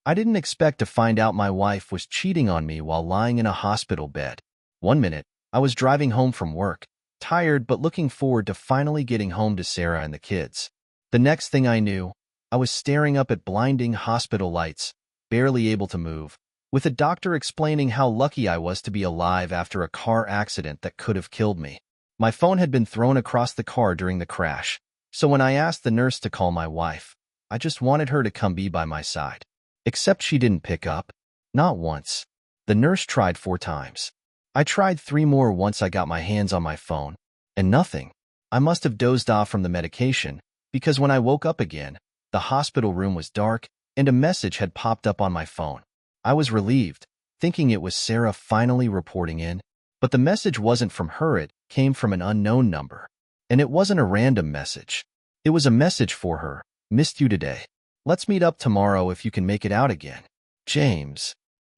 I didn't expect to find out my wife was cheating on me while lying in a hospital bed. One minute, I was driving home from work, tired but looking forward to finally getting home to Sarah and the kids. The next thing I knew, I was staring up at blinding hospital lights, barely able to move, with a doctor explaining how lucky I was to be alive after a car accident that could have killed me. My phone had been thrown across the car during the crash, so when I asked the nurse to call my wife, I just wanted her to come be by my side. Except she didn't pick up. Not once. The nurse tried 4 times. I tried 3 more once I got my hands on my phone, and nothing. I must have dozed off from the medication, because when I woke up again, the hospital room was dark, and a message had popped up on my phone. I was relieved, thinking it was Sarah finally reporting in, but the message wasn't from her, it came from an unknown number. And it wasn't a random message. It was a message for her. Missed you today. Let's meet up tomorrow if you can make it out again. James.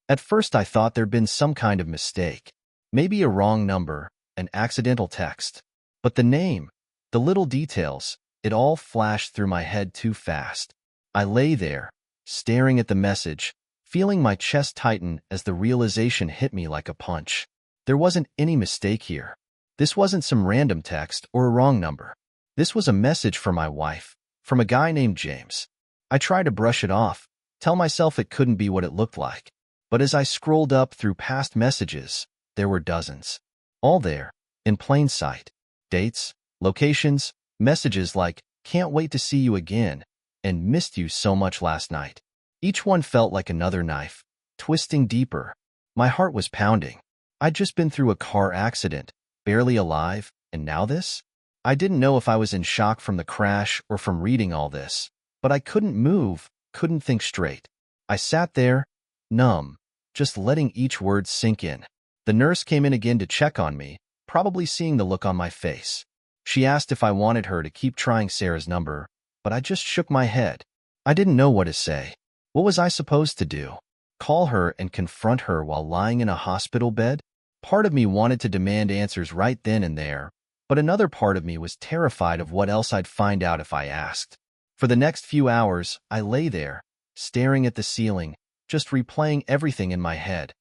At first I thought there'd been some kind of mistake. Maybe a wrong number, an accidental text. But the name, the little details, it all flashed through my head too fast. I lay there, staring at the message, feeling my chest tighten as the realization hit me like a punch. There wasn't any mistake here. This wasn't some random text or a wrong number. This was a message for my wife, from a guy named James. I tried to brush it off, tell myself it couldn't be what it looked like. But as I scrolled up through past messages, there were dozens. All there, in plain sight. Dates, locations, messages like, "Can't wait to see you again," and "Missed you so much last night." Each one felt like another knife, twisting deeper. My heart was pounding. I'd just been through a car accident, barely alive, and now this? I didn't know if I was in shock from the crash or from reading all this, but I couldn't move, couldn't think straight. I sat there, numb, just letting each word sink in. The nurse came in again to check on me, probably seeing the look on my face. She asked if I wanted her to keep trying Sarah's number, but I just shook my head. I didn't know what to say. What was I supposed to do? Call her and confront her while lying in a hospital bed? Part of me wanted to demand answers right then and there, but another part of me was terrified of what else I'd find out if I asked. For the next few hours, I lay there, staring at the ceiling, just replaying everything in my head.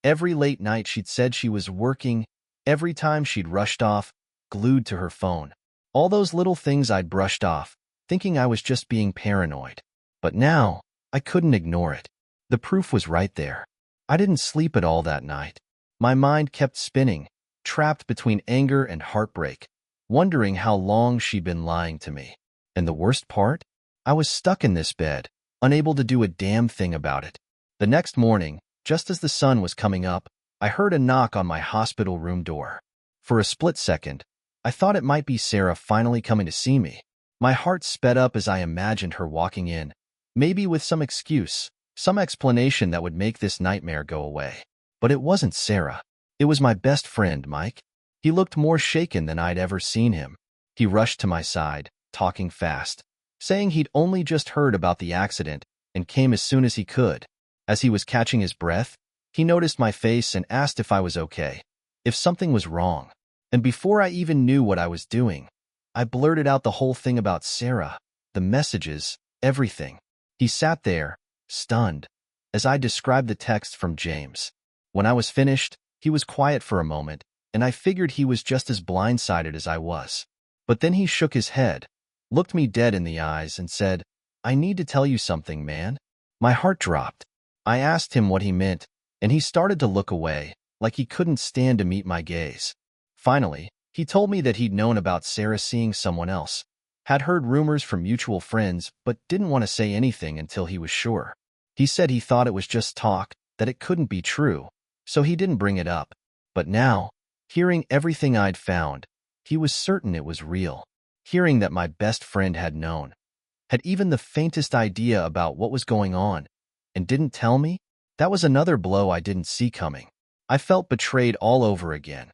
Every late night she'd said she was working, every time she'd rushed off, glued to her phone. All those little things I'd brushed off, thinking I was just being paranoid. But now, I couldn't ignore it. The proof was right there. I didn't sleep at all that night. My mind kept spinning, trapped between anger and heartbreak, wondering how long she'd been lying to me. And the worst part? I was stuck in this bed, unable to do a damn thing about it. The next morning, just as the sun was coming up, I heard a knock on my hospital room door. For a split second, I thought it might be Sarah finally coming to see me. My heart sped up as I imagined her walking in, maybe with some excuse, some explanation that would make this nightmare go away. But it wasn't Sarah. It was my best friend, Mike. He looked more shaken than I'd ever seen him. He rushed to my side, talking fast, saying he'd only just heard about the accident and came as soon as he could. As he was catching his breath, he noticed my face and asked if I was okay, if something was wrong. And before I even knew what I was doing, I blurted out the whole thing about Sarah, the messages, everything. He sat there, stunned, as I described the text from James. When I was finished, he was quiet for a moment, and I figured he was just as blindsided as I was. But then he shook his head, looked me dead in the eyes, and said, "I need to tell you something, man." My heart dropped. I asked him what he meant, and he started to look away, like he couldn't stand to meet my gaze. Finally, he told me that he'd known about Sarah seeing someone else, had heard rumors from mutual friends, but didn't want to say anything until he was sure. He said he thought it was just talk, that it couldn't be true, so he didn't bring it up. But now, hearing everything I'd found, he was certain it was real. Hearing that my best friend had known, had even the faintest idea about what was going on, and didn't tell me, that was another blow I didn't see coming. I felt betrayed all over again,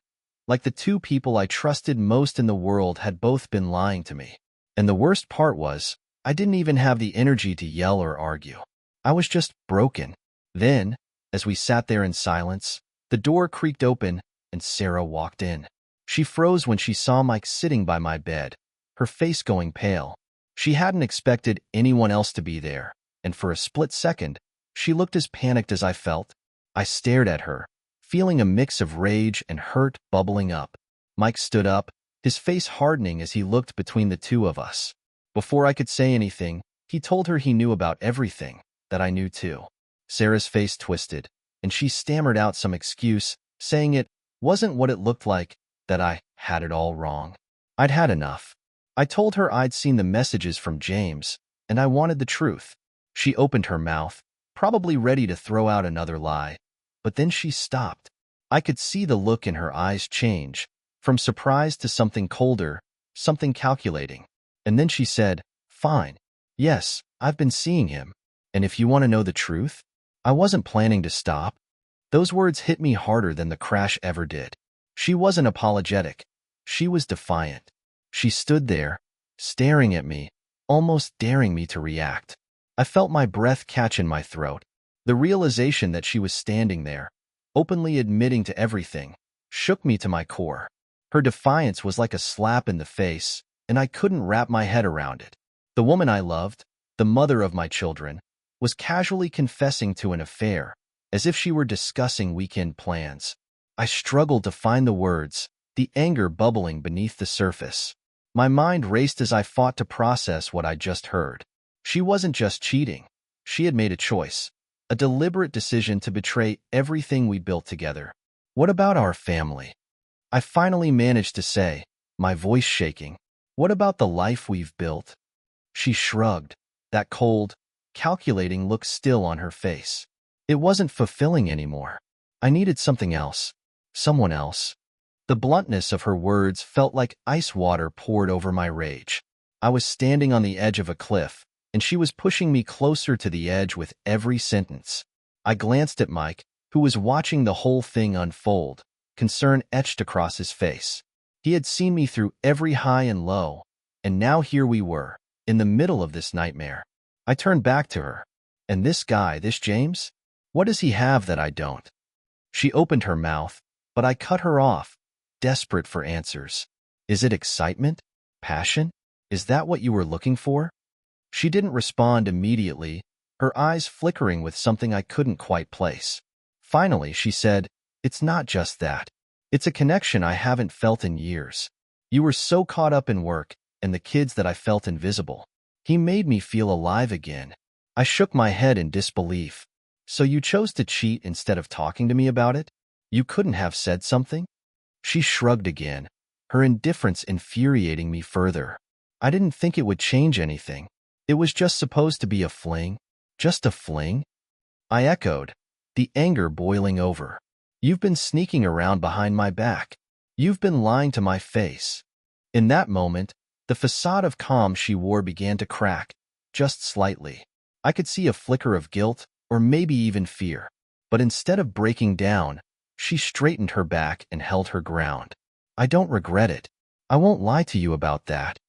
like the 2 people I trusted most in the world had both been lying to me. And the worst part was, I didn't even have the energy to yell or argue. I was just broken. Then, as we sat there in silence, the door creaked open and Sarah walked in. She froze when she saw Mike sitting by my bed, her face going pale. She hadn't expected anyone else to be there, and for a split second, She looked as panicked as I felt. I stared at her, feeling a mix of rage and hurt bubbling up. Mike stood up, his face hardening as he looked between the two of us. Before I could say anything, he told her he knew about everything, that I knew too. Sarah's face twisted, and she stammered out some excuse, saying it wasn't what it looked like, that I had it all wrong. I'd had enough. I told her I'd seen the messages from James, and I wanted the truth. She opened her mouth, probably ready to throw out another lie, but then she stopped. I could see the look in her eyes change, from surprise to something colder, something calculating. And then she said, "Fine. Yes, I've been seeing him. And if you want to know the truth, I wasn't planning to stop." Those words hit me harder than the crash ever did. She wasn't apologetic. She was defiant. She stood there, staring at me, almost daring me to react. I felt my breath catch in my throat. The realization that she was standing there, openly admitting to everything, shook me to my core. Her defiance was like a slap in the face, and I couldn't wrap my head around it. The woman I loved, the mother of my children, was casually confessing to an affair, as if she were discussing weekend plans. I struggled to find the words, the anger bubbling beneath the surface. My mind raced as I fought to process what I just heard. She wasn't just cheating. She had made a choice, a deliberate decision to betray everything we built together. What about our family? I finally managed to say, my voice shaking. What about the life we've built? She shrugged, that cold, calculating look still on her face. It wasn't fulfilling anymore. I needed something else. Someone else. The bluntness of her words felt like ice water poured over my rage. I was standing on the edge of a cliff, and she was pushing me closer to the edge with every sentence. I glanced at Mike, who was watching the whole thing unfold, concern etched across his face. He had seen me through every high and low, and now here we were, in the middle of this nightmare. I turned back to her. And this guy, this James? What does he have that I don't? She opened her mouth, but I cut her off, desperate for answers. Is it excitement? Passion? Is that what you were looking for? She didn't respond immediately, her eyes flickering with something I couldn't quite place. Finally, she said, "It's not just that. It's a connection I haven't felt in years. You were so caught up in work and the kids that I felt invisible. He made me feel alive again." I shook my head in disbelief. "So you chose to cheat instead of talking to me about it? You couldn't have said something?" She shrugged again, her indifference infuriating me further. I didn't think it would change anything. It was just supposed to be a fling. Just a fling? I echoed, the anger boiling over. "You've been sneaking around behind my back. You've been lying to my face." In that moment, the facade of calm she wore began to crack, just slightly. I could see a flicker of guilt, or maybe even fear. But instead of breaking down, she straightened her back and held her ground. "I don't regret it. I won't lie to you about that."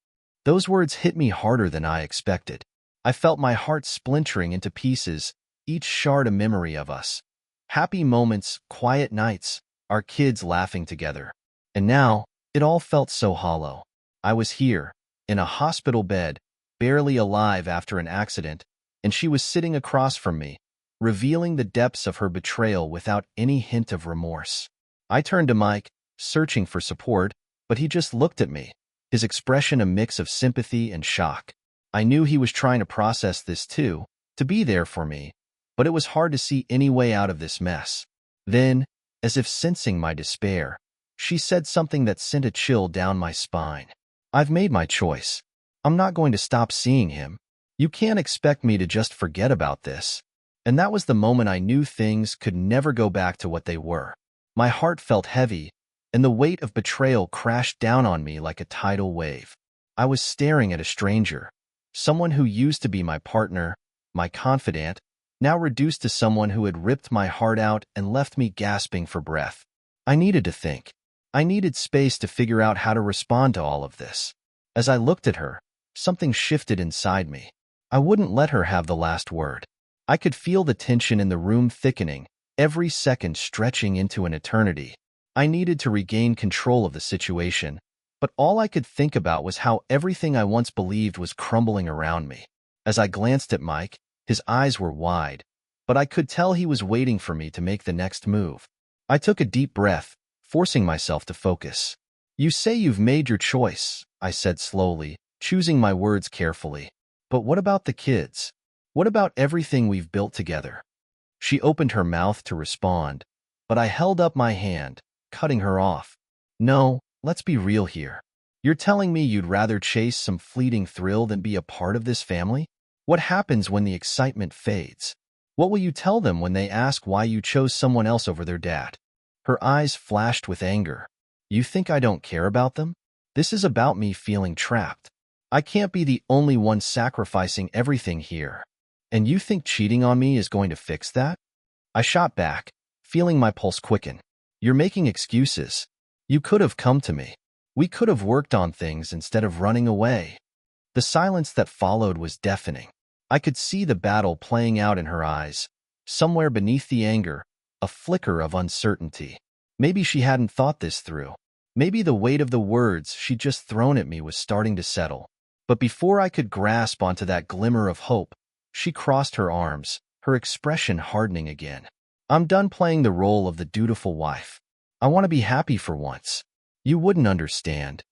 Those words hit me harder than I expected. I felt my heart splintering into pieces, each shard a memory of us. Happy moments, quiet nights, our kids laughing together. And now, it all felt so hollow. I was here, in a hospital bed, barely alive after an accident, and she was sitting across from me, revealing the depths of her betrayal without any hint of remorse. I turned to Mike, searching for support, but he just looked at me, his expression a mix of sympathy and shock. I knew he was trying to process this too, to be there for me, but it was hard to see any way out of this mess. Then, as if sensing my despair, she said something that sent a chill down my spine. "I've made my choice. I'm not going to stop seeing him. You can't expect me to just forget about this." And that was the moment I knew things could never go back to what they were. My heart felt heavy, and the weight of betrayal crashed down on me like a tidal wave. I was staring at a stranger, someone who used to be my partner, my confidant, now reduced to someone who had ripped my heart out and left me gasping for breath. I needed to think. I needed space to figure out how to respond to all of this. As I looked at her, something shifted inside me. I wouldn't let her have the last word. I could feel the tension in the room thickening, every second stretching into an eternity. I needed to regain control of the situation, but all I could think about was how everything I once believed was crumbling around me. As I glanced at Mike, his eyes were wide, but I could tell he was waiting for me to make the next move. I took a deep breath, forcing myself to focus. "You say you've made your choice," I said slowly, choosing my words carefully. "But what about the kids? What about everything we've built together?" She opened her mouth to respond, but I held up my hand, cutting her off. "No, let's be real here. You're telling me you'd rather chase some fleeting thrill than be a part of this family? What happens when the excitement fades? What will you tell them when they ask why you chose someone else over their dad?" Her eyes flashed with anger. "You think I don't care about them? This is about me feeling trapped. I can't be the only one sacrificing everything here. And you think cheating on me is going to fix that?" I shot back, feeling my pulse quicken. "You're making excuses. You could have come to me. We could have worked on things instead of running away." The silence that followed was deafening. I could see the battle playing out in her eyes. Somewhere beneath the anger, a flicker of uncertainty. Maybe she hadn't thought this through. Maybe the weight of the words she'd just thrown at me was starting to settle. But before I could grasp onto that glimmer of hope, she crossed her arms, her expression hardening again. "I'm done playing the role of the dutiful wife. I want to be happy for once. You wouldn't understand."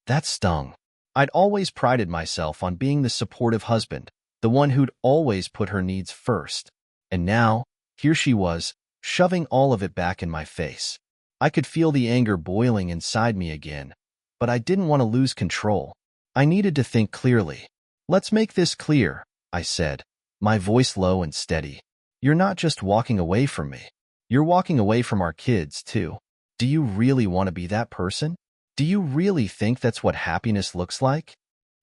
That stung. I'd always prided myself on being the supportive husband, the one who'd always put her needs first. And now, here she was, shoving all of it back in my face. I could feel the anger boiling inside me again, but I didn't want to lose control. I needed to think clearly. "Let's make this clear," I said, my voice low and steady. "You're not just walking away from me. You're walking away from our kids, too. Do you really want to be that person? Do you really think that's what happiness looks like?"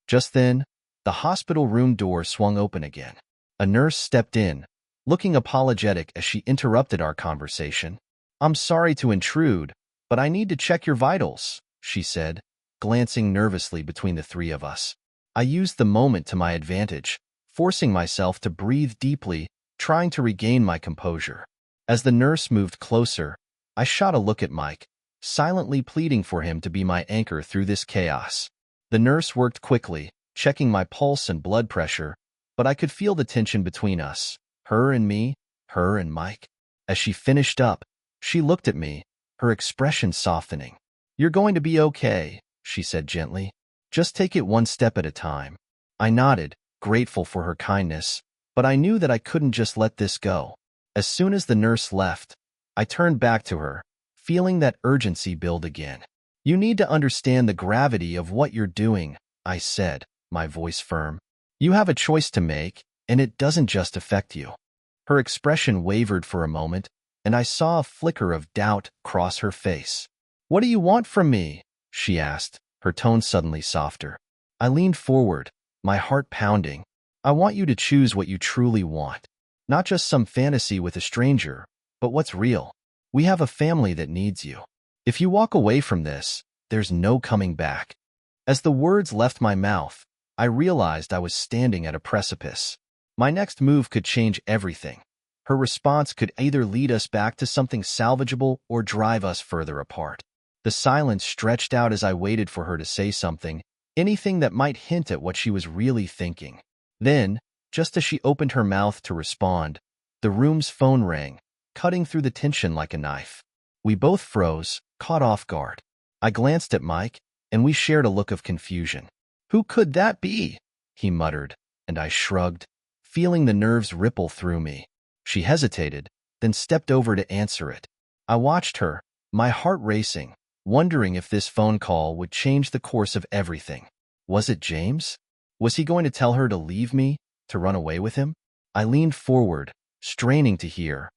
Just then, the hospital room door swung open again. A nurse stepped in, looking apologetic as she interrupted our conversation. "I'm sorry to intrude, but I need to check your vitals," she said, glancing nervously between the three of us. I used the moment to my advantage, forcing myself to breathe deeply, trying to regain my composure. As the nurse moved closer, I shot a look at Mike, silently pleading for him to be my anchor through this chaos. The nurse worked quickly, checking my pulse and blood pressure, but I could feel the tension between us, her and me, her and Mike. As she finished up, she looked at me, her expression softening. "You're going to be okay," she said gently. "Just take it one step at a time." I nodded, grateful for her kindness, but I knew that I couldn't just let this go. As soon as the nurse left, I turned back to her, feeling that urgency build again. "You need to understand the gravity of what you're doing," I said, my voice firm. "You have a choice to make, and it doesn't just affect you." Her expression wavered for a moment, and I saw a flicker of doubt cross her face. "What do you want from me?" she asked, her tone suddenly softer. I leaned forward, my heart pounding. "I want you to choose what you truly want. Not just some fantasy with a stranger, but what's real. We have a family that needs you. If you walk away from this, there's no coming back." As the words left my mouth, I realized I was standing at a precipice. My next move could change everything. Her response could either lead us back to something salvageable or drive us further apart. The silence stretched out as I waited for her to say something, anything that might hint at what she was really thinking. Then, just as she opened her mouth to respond, the room's phone rang, cutting through the tension like a knife. We both froze, caught off guard. I glanced at Mike, and we shared a look of confusion. "Who could that be?" he muttered, and I shrugged, feeling the nerves ripple through me. She hesitated, then stepped over to answer it. I watched her, my heart racing, wondering if this phone call would change the course of everything. Was it James? Was he going to tell her to leave me, to run away with him? I leaned forward, straining to hear,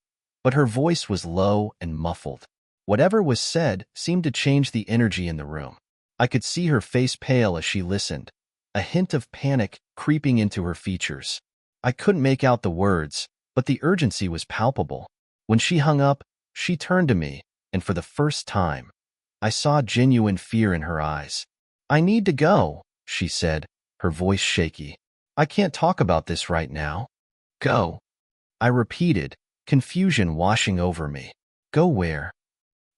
but her voice was low and muffled. Whatever was said seemed to change the energy in the room. I could see her face pale as she listened, a hint of panic creeping into her features. I couldn't make out the words, but the urgency was palpable. When she hung up, she turned to me, and for the first time, I saw genuine fear in her eyes. "I need to go," she said, her voice shaky. "I can't talk about this right now." "Go," I repeated, confusion washing over me. "Go where?"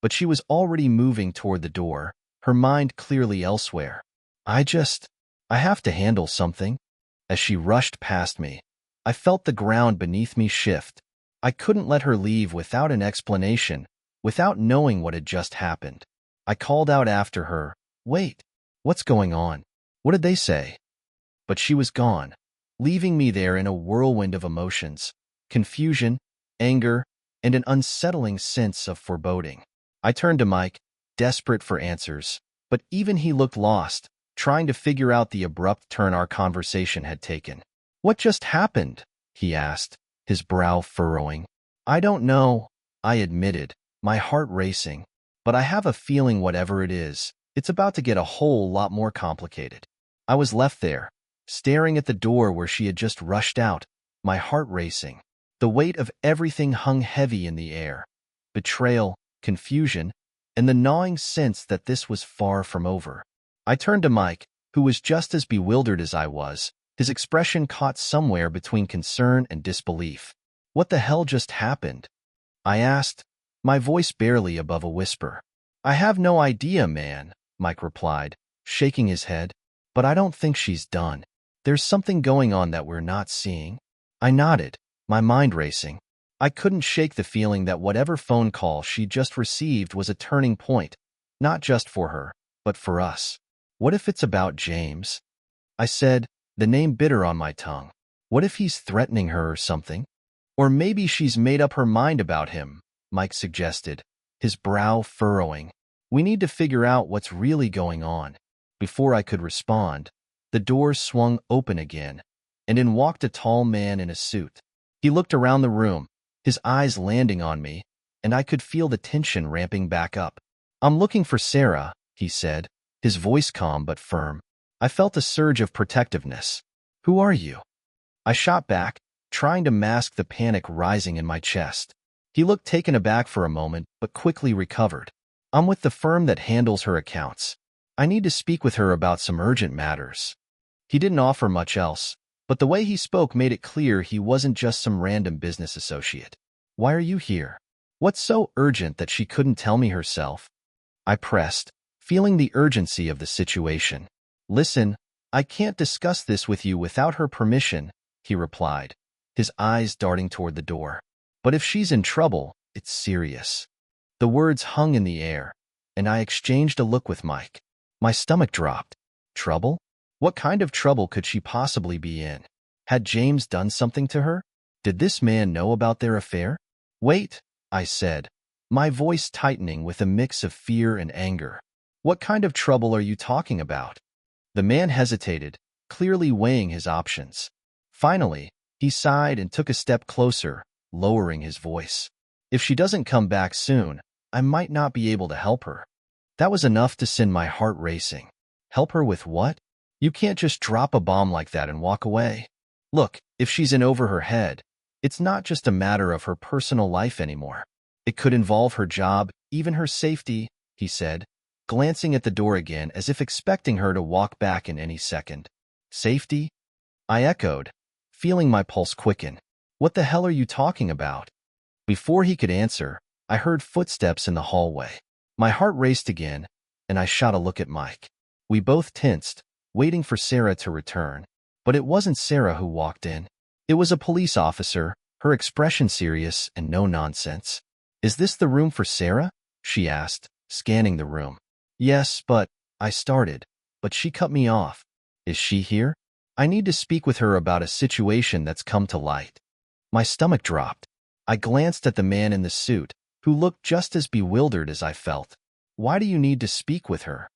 But she was already moving toward the door, her mind clearly elsewhere. I have to handle something." As she rushed past me, I felt the ground beneath me shift, I couldn't let her leave without an explanation, without knowing what had just happened. I called out after her, "Wait, what's going on? What did they say?" But she was gone, leaving me there in a whirlwind of emotions, confusion, anger, and an unsettling sense of foreboding. I turned to Mike, desperate for answers, but even he looked lost, trying to figure out the abrupt turn our conversation had taken. "What just happened?" he asked, his brow furrowing. "I don't know," I admitted, my heart racing, "but I have a feeling whatever it is, it's about to get a whole lot more complicated." I was left there, staring at the door where she had just rushed out, my heart racing. The weight of everything hung heavy in the air. Betrayal, confusion, and the gnawing sense that this was far from over. I turned to Mike, who was just as bewildered as I was, his expression caught somewhere between concern and disbelief. "What the hell just happened?" I asked, my voice barely above a whisper. "I have no idea, man," Mike replied, shaking his head, "but I don't think she's done. There's something going on that we're not seeing." I nodded, my mind racing. I couldn't shake the feeling that whatever phone call she just received was a turning point, not just for her, but for us. "What if it's about James?" I said, the name bitter on my tongue. "What if he's threatening her or something? Or maybe she's made up her mind about him," Mike suggested, his brow furrowing. "We need to figure out what's really going on." Before I could respond, the door swung open again, and in walked a tall man in a suit. He looked around the room, his eyes landing on me, and I could feel the tension ramping back up. "I'm looking for Sarah," he said, his voice calm but firm. I felt a surge of protectiveness. "Who are you?" I shot back, trying to mask the panic rising in my chest. He looked taken aback for a moment, but quickly recovered. "I'm with the firm that handles her accounts. I need to speak with her about some urgent matters." He didn't offer much else, but the way he spoke made it clear he wasn't just some random business associate. "Why are you here? What's so urgent that she couldn't tell me herself?" I pressed, feeling the urgency of the situation. "Listen, I can't discuss this with you without her permission," he replied, his eyes darting toward the door. "But if she's in trouble, it's serious." The words hung in the air, and I exchanged a look with Mike. My stomach dropped. Trouble? What kind of trouble could she possibly be in? Had James done something to her? Did this man know about their affair? "Wait," I said, my voice tightening with a mix of fear and anger. "What kind of trouble are you talking about?" The man hesitated, clearly weighing his options. Finally, he sighed and took a step closer, lowering his voice. "If she doesn't come back soon, I might not be able to help her." That was enough to send my heart racing. Help her with what? You can't just drop a bomb like that and walk away. "Look, if she's in over her head, it's not just a matter of her personal life anymore. It could involve her job, even her safety," he said, glancing at the door again as if expecting her to walk back in any second. "Safety?" I echoed, feeling my pulse quicken. "What the hell are you talking about?" Before he could answer, I heard footsteps in the hallway. My heart raced again, and I shot a look at Mike. We both tensed, waiting for Sarah to return. But it wasn't Sarah who walked in. It was a police officer, her expression serious and no nonsense. "Is this the room for Sarah?" she asked, scanning the room. "Yes, but," I started, but she cut me off. "Is she here? I need to speak with her about a situation that's come to light." My stomach dropped. I glanced at the man in the suit, who looked just as bewildered as I felt. "Why do you need to speak with her?"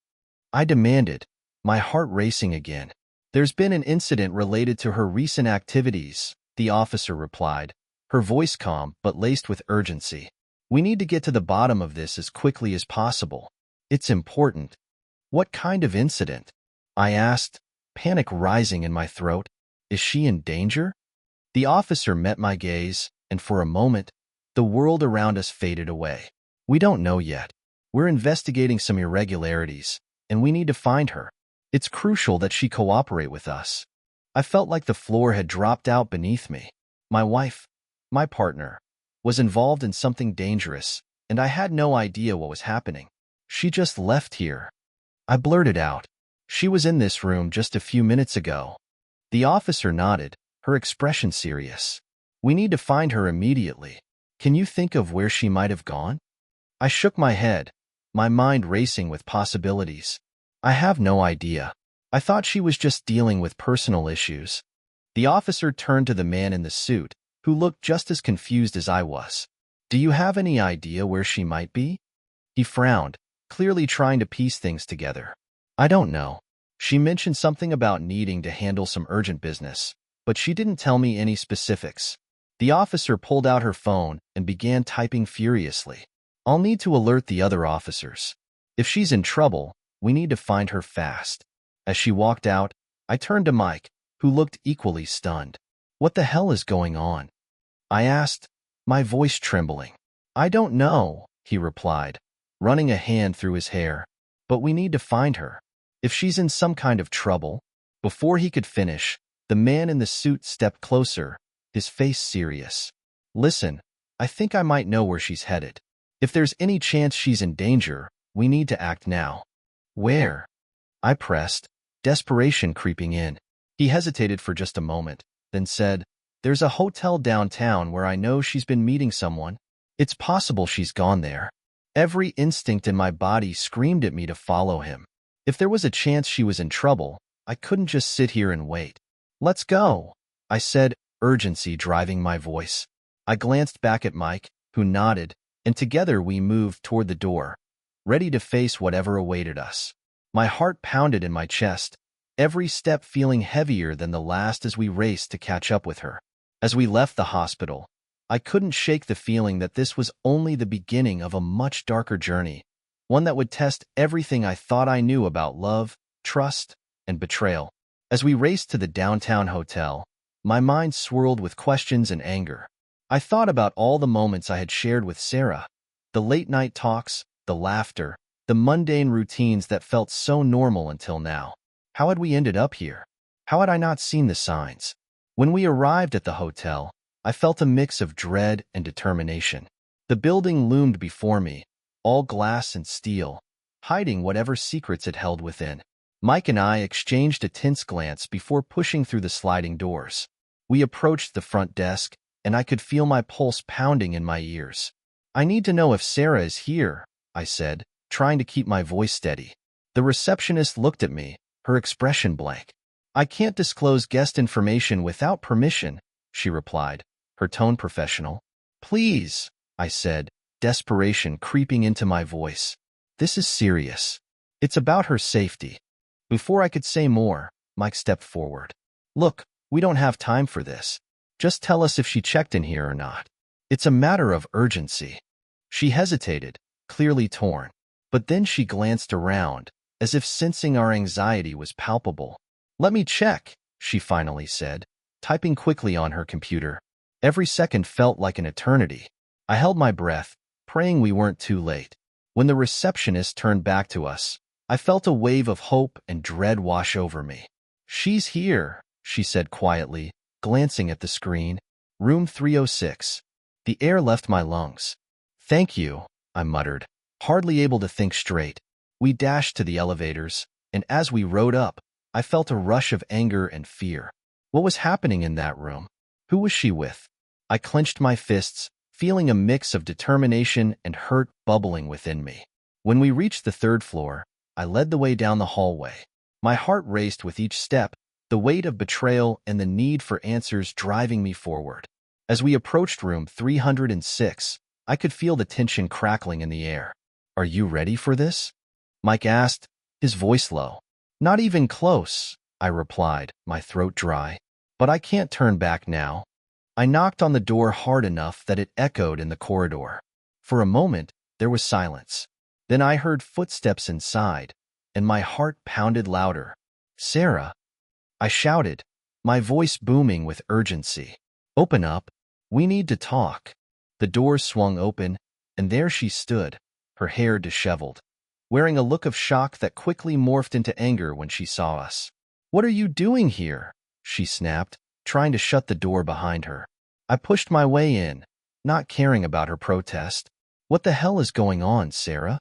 I demanded, my heart racing again. "There's been an incident related to her recent activities," the officer replied, her voice calm but laced with urgency. "We need to get to the bottom of this as quickly as possible. It's important." "What kind of incident?" I asked, panic rising in my throat. "Is she in danger?" The officer met my gaze, and for a moment, the world around us faded away. "We don't know yet. We're investigating some irregularities, and we need to find her. It's crucial that she cooperate with us." I felt like the floor had dropped out beneath me. My wife, my partner, was involved in something dangerous, and I had no idea what was happening. "She just left here," I blurted out. "She was in this room just a few minutes ago." The officer nodded, her expression serious. We need to find her immediately. Can you think of where she might have gone? I shook my head, my mind racing with possibilities. I have no idea. I thought she was just dealing with personal issues. The officer turned to the man in the suit, who looked just as confused as I was. Do you have any idea where she might be? He frowned, clearly trying to piece things together. I don't know. She mentioned something about needing to handle some urgent business, but she didn't tell me any specifics. The officer pulled out her phone and began typing furiously. I'll need to alert the other officers. If she's in trouble, we need to find her fast. As she walked out, I turned to Mike, who looked equally stunned. What the hell is going on? I asked, my voice trembling. I don't know, he replied, running a hand through his hair. But we need to find her. If she's in some kind of trouble. Before he could finish, the man in the suit stepped closer, his face serious. Listen, I think I might know where she's headed. If there's any chance she's in danger, we need to act now. Where? I pressed, desperation creeping in. He hesitated for just a moment, then said, There's a hotel downtown where I know she's been meeting someone. It's possible she's gone there. Every instinct in my body screamed at me to follow him. If there was a chance she was in trouble, I couldn't just sit here and wait. Let's go, I said, urgency driving my voice. I glanced back at Mike, who nodded, and together we moved toward the door, ready to face whatever awaited us. My heart pounded in my chest, every step feeling heavier than the last as we raced to catch up with her. As we left the hospital, I couldn't shake the feeling that this was only the beginning of a much darker journey, one that would test everything I thought I knew about love, trust, and betrayal. As we raced to the downtown hotel, my mind swirled with questions and anger. I thought about all the moments I had shared with Sarah, the late-night talks, the laughter, the mundane routines that felt so normal until now. How had we ended up here? How had I not seen the signs? When we arrived at the hotel, I felt a mix of dread and determination. The building loomed before me, all glass and steel, hiding whatever secrets it held within. Mike and I exchanged a tense glance before pushing through the sliding doors. We approached the front desk, and I could feel my pulse pounding in my ears. I need to know if Sarah is here, I said, trying to keep my voice steady. The receptionist looked at me, her expression blank. I can't disclose guest information without permission, she replied, her tone professional. Please, I said, desperation creeping into my voice. This is serious. It's about her safety. Before I could say more, Mike stepped forward. Look, we don't have time for this. Just tell us if she checked in here or not. It's a matter of urgency. She hesitated, clearly torn. But then she glanced around, as if sensing our anxiety was palpable. Let me check, she finally said, typing quickly on her computer. Every second felt like an eternity. I held my breath, praying we weren't too late. When the receptionist turned back to us, I felt a wave of hope and dread wash over me. She's here, she said quietly, glancing at the screen. Room 306. The air left my lungs. Thank you, I muttered, hardly able to think straight. We dashed to the elevators, and as we rode up, I felt a rush of anger and fear. What was happening in that room? Who was she with? I clenched my fists, feeling a mix of determination and hurt bubbling within me. When we reached the third floor, I led the way down the hallway. My heart raced with each step, the weight of betrayal and the need for answers driving me forward. As we approached room 306, I could feel the tension crackling in the air. Are you ready for this? Mike asked, his voice low. Not even close, I replied, my throat dry. But I can't turn back now. I knocked on the door hard enough that it echoed in the corridor. For a moment, there was silence. Then I heard footsteps inside, and my heart pounded louder. Sarah, I shouted, my voice booming with urgency. Open up. We need to talk. The door swung open, and there she stood, her hair disheveled, wearing a look of shock that quickly morphed into anger when she saw us. What are you doing here? She snapped, trying to shut the door behind her. I pushed my way in, not caring about her protest. What the hell is going on, Sarah?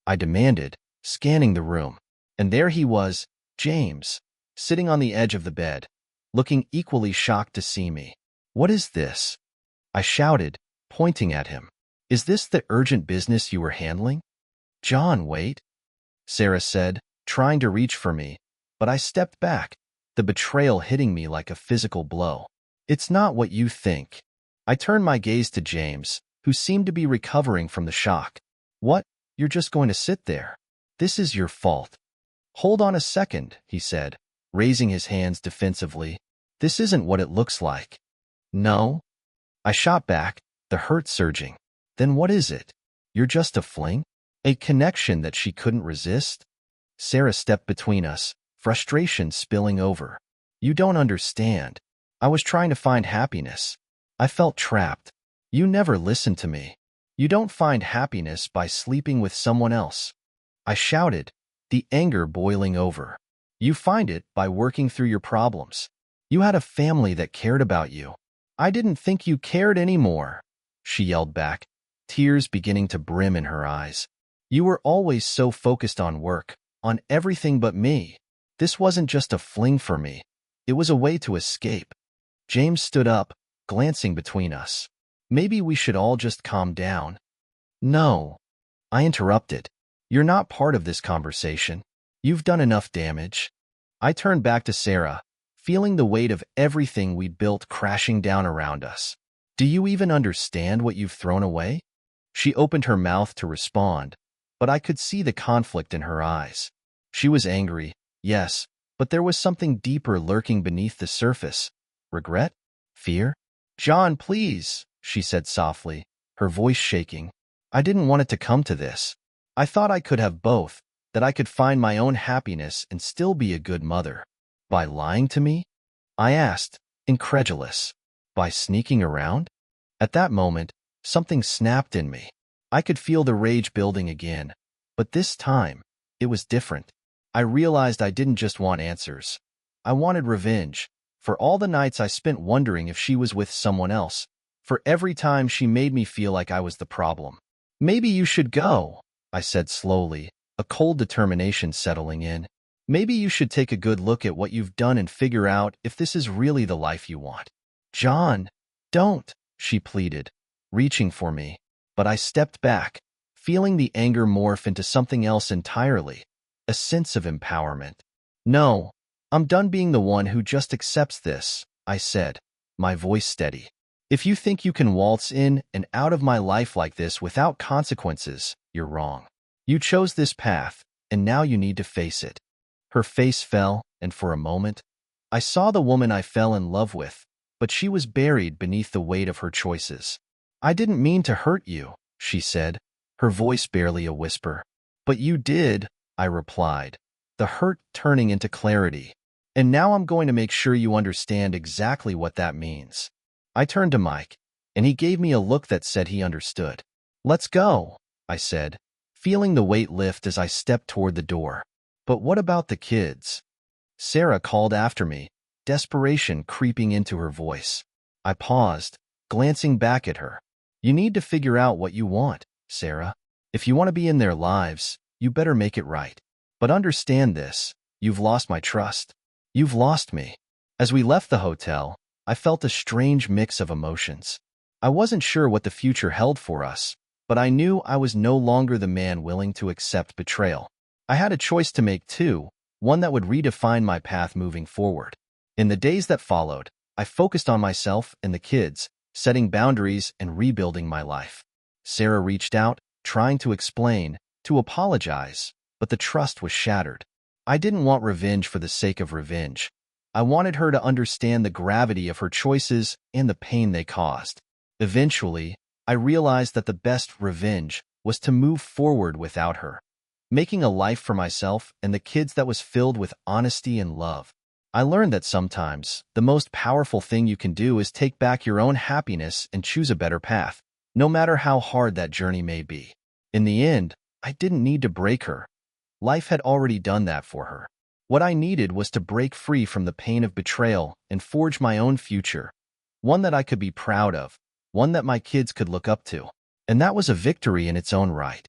I demanded, scanning the room. And there he was, James, sitting on the edge of the bed, looking equally shocked to see me. What is this? I shouted, pointing at him. Is this the urgent business you were handling? John, wait, Sarah said, trying to reach for me, but I stepped back, the betrayal hitting me like a physical blow. It's not what you think. I turned my gaze to James, who seemed to be recovering from the shock. What? You're just going to sit there? This is your fault. Hold on a second, he said, raising his hands defensively. This isn't what it looks like. No? I shot back, the hurt surging. Then what is it? You're just a fling? A connection that she couldn't resist? Sarah stepped between us, frustration spilling over. You don't understand. I was trying to find happiness. I felt trapped. You never listened to me. You don't find happiness by sleeping with someone else. I shouted, the anger boiling over. You find it by working through your problems. You had a family that cared about you. I didn't think you cared anymore, she yelled back, tears beginning to brim in her eyes. You were always so focused on work, on everything but me. This wasn't just a fling for me. It was a way to escape. James stood up, glancing between us. Maybe we should all just calm down. No, I interrupted. You're not part of this conversation. You've done enough damage. I turned back to Sarah, feeling the weight of everything we'd built crashing down around us. Do you even understand what you've thrown away? She opened her mouth to respond, but I could see the conflict in her eyes. She was angry, yes, but there was something deeper lurking beneath the surface. Regret? Fear? John, please, she said softly, her voice shaking. I didn't want it to come to this. I thought I could have both, that I could find my own happiness and still be a good mother. By lying to me? I asked, incredulous. By sneaking around? At that moment, something snapped in me. I could feel the rage building again, but this time, it was different. I realized I didn't just want answers. I wanted revenge, for all the nights I spent wondering if she was with someone else, for every time she made me feel like I was the problem. Maybe you should go, I said slowly, a cold determination settling in. Maybe you should take a good look at what you've done and figure out if this is really the life you want. John, don't, she pleaded, reaching for me, but I stepped back, feeling the anger morph into something else entirely, a sense of empowerment. No, I'm done being the one who just accepts this, I said, my voice steady. If you think you can waltz in and out of my life like this without consequences, you're wrong. You chose this path, and now you need to face it. Her face fell, and for a moment, I saw the woman I fell in love with, but she was buried beneath the weight of her choices. I didn't mean to hurt you, she said, her voice barely a whisper. But you did, I replied, the hurt turning into clarity. And now I'm going to make sure you understand exactly what that means. I turned to Mike, and he gave me a look that said he understood. Let's go, I said, feeling the weight lift as I stepped toward the door. But what about the kids? Sarah called after me, desperation creeping into her voice. I paused, glancing back at her. You need to figure out what you want, Sarah. If you want to be in their lives, you better make it right. But understand this, you've lost my trust. You've lost me. As we left the hotel, I felt a strange mix of emotions. I wasn't sure what the future held for us, but I knew I was no longer the man willing to accept betrayal. I had a choice to make too, one that would redefine my path moving forward. In the days that followed, I focused on myself and the kids, setting boundaries and rebuilding my life. Sarah reached out, trying to explain, to apologize, but the trust was shattered. I didn't want revenge for the sake of revenge. I wanted her to understand the gravity of her choices and the pain they caused. Eventually, I realized that the best revenge was to move forward without her, making a life for myself and the kids that was filled with honesty and love. I learned that sometimes the most powerful thing you can do is take back your own happiness and choose a better path, no matter how hard that journey may be. In the end, I didn't need to break her. Life had already done that for her. What I needed was to break free from the pain of betrayal and forge my own future, one that I could be proud of, one that my kids could look up to. And that was a victory in its own right.